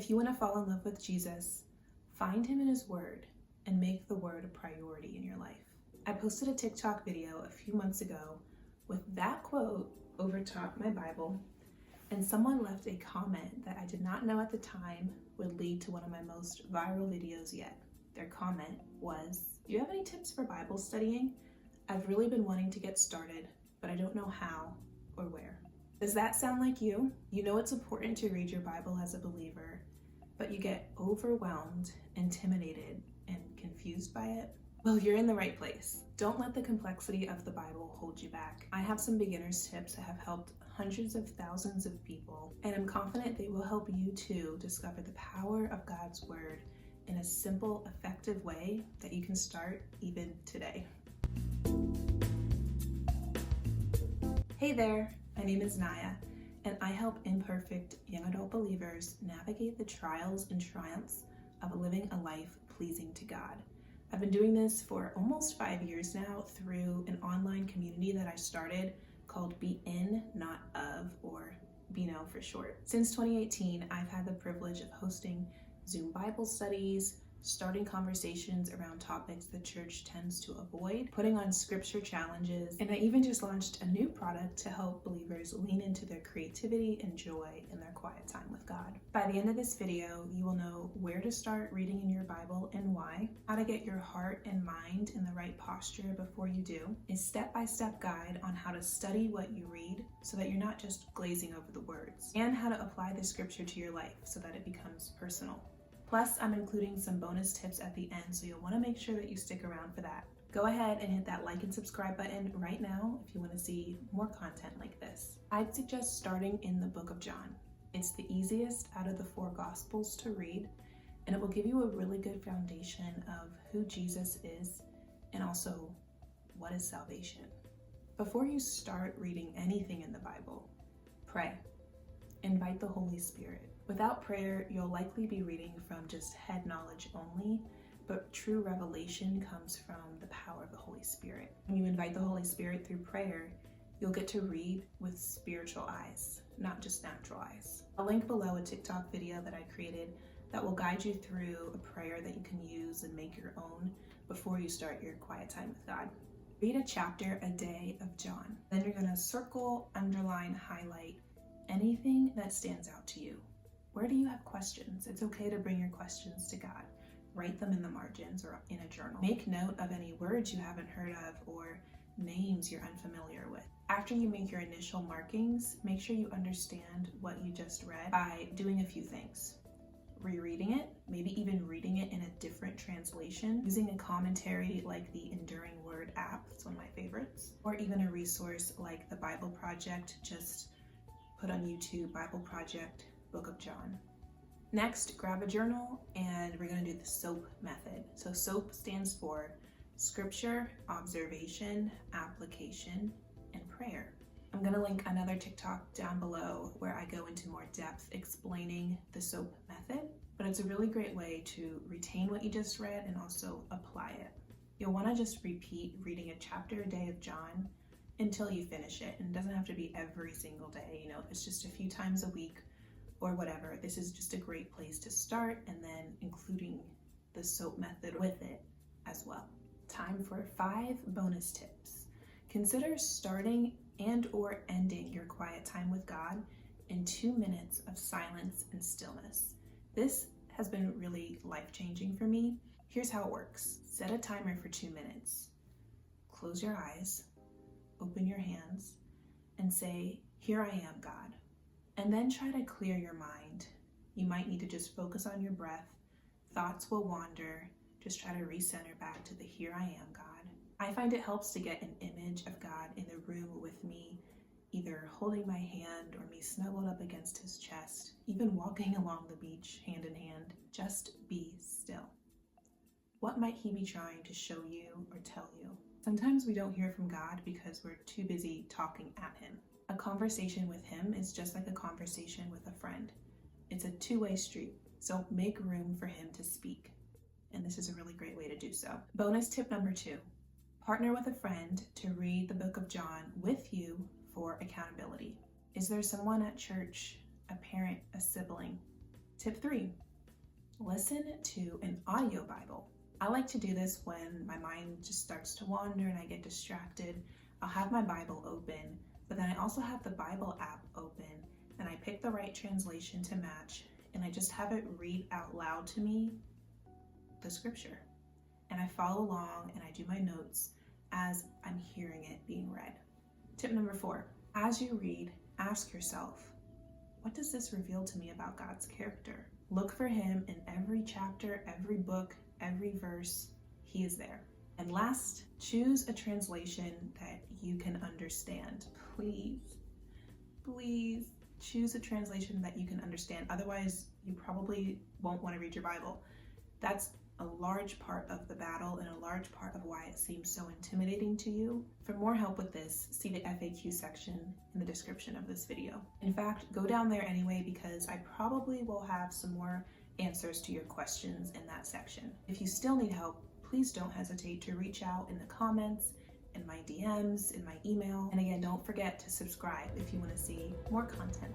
If you want to fall in love with Jesus, find him in his word and make the word a priority in your life. I posted a TikTok video a few months ago with that quote over top my Bible, and someone left a comment that I did not know at the time would lead to one of my most viral videos yet. Their comment was, "Do you have any tips for Bible studying? I've really been wanting to get started, but I don't know how or where." Does that sound like you? You know it's important to read your Bible as a believer, but you get overwhelmed, intimidated, and confused by it? Well, you're in the right place. Don't let the complexity of the Bible hold you back. I have some beginner's tips that have helped hundreds of thousands of people, and I'm confident they will help you too discover the power of God's word in a simple, effective way that you can start even today. Hey there, my name is Naya, and I help imperfect young adult believers navigate the trials and triumphs of living a life pleasing to God. I've been doing this for almost 5 years now through an online community that I started called Be In, Not Of, or Bino for short. Since 2018, I've had the privilege of hosting Zoom Bible studies, starting conversations around topics the church tends to avoid, putting on scripture challenges, and I even just launched a new product to help believers lean into their creativity and joy in their quiet time with God. By the end of this video, you will know where to start reading in your Bible and why, how to get your heart and mind in the right posture before you do, a step-by-step guide on how to study what you read so that you're not just glazing over the words, and how to apply the scripture to your life so that it becomes personal. Plus, I'm including some bonus tips at the end, so you'll want to make sure that you stick around for that. Go ahead and hit that like and subscribe button right now if you want to see more content like this. I'd suggest starting in the book of John. It's the easiest out of the 4 Gospels to read, and it will give you a really good foundation of who Jesus is and also what is salvation. Before you start reading anything in the Bible, pray. Invite the Holy Spirit. Without prayer, you'll likely be reading from just head knowledge only, but true revelation comes from the power of the Holy Spirit. When you invite the Holy Spirit through prayer, you'll get to read with spiritual eyes, not just natural eyes. I'll link below a TikTok video that I created that will guide you through a prayer that you can use and make your own before you start your quiet time with God. Read a chapter a day of John. Then you're going to circle, underline, highlight anything that stands out to you. Where do you have questions? It's okay to bring your questions to God. Write them in the margins or in a journal. Make note of any words you haven't heard of or names you're unfamiliar with. After you make your initial markings, make sure you understand what you just read by doing a few things. Rereading it, maybe even reading it in a different translation, using a commentary like the Enduring Word app, it's one of my favorites, or even a resource like the Bible Project. Just put on YouTube, Bible Project, Book of John. Next, grab a journal and we're going to do the SOAP method. So SOAP stands for Scripture, Observation, Application, and Prayer. I'm going to link another TikTok down below where I go into more depth explaining the SOAP method, but it's a really great way to retain what you just read and also apply it. You'll want to just repeat reading a chapter a day of John until you finish it, and it doesn't have to be every single day. If it's just a few times a week or whatever, this is just a great place to start, and then including the SOAP method with it as well. Time for 5 bonus tips. Consider starting and or ending your quiet time with God in 2 minutes of silence and stillness. This has been really life-changing for me. Here's how it works. Set a timer for 2 minutes. Close your eyes, open your hands, and say, "Here I am, God." And then try to clear your mind. You might need to just focus on your breath. Thoughts will wander. Just try to recenter back to the "Here I am, God." I find it helps to get an image of God in the room with me, either holding my hand or me snuggled up against his chest, even walking along the beach hand in hand. Just be still. What might he be trying to show you or tell you? Sometimes we don't hear from God because we're too busy talking at him. A conversation with him is just like a conversation with a friend. It's a two-way street, so make room for him to speak. And this is a really great way to do so. Bonus tip number 2, partner with a friend to read the book of John with you for accountability. Is there someone at church, a parent, a sibling, Tip 3, listen to an audio Bible. I like to do this when my mind just starts to wander and I get distracted. I'll have my Bible open, but then I also have the Bible app open, and I pick the right translation to match, and I just have it read out loud to me the scripture. And I follow along and I do my notes as I'm hearing it being read. Tip number 4, as you read, ask yourself, what does this reveal to me about God's character? Look for him in every chapter, every book, every verse. He is there. And last, choose a translation that you can understand. Please choose a translation that you can understand. Otherwise, you probably won't want to read your Bible. That's a large part of the battle and a large part of why it seems so intimidating to you. For more help with this, see the FAQ section in the description of this video. In fact, go down there anyway, because I probably will have some more answers to your questions in that section. If you still need help, please don't hesitate to reach out in the comments, in my DMs, in my email. And again, don't forget to subscribe if you want to see more content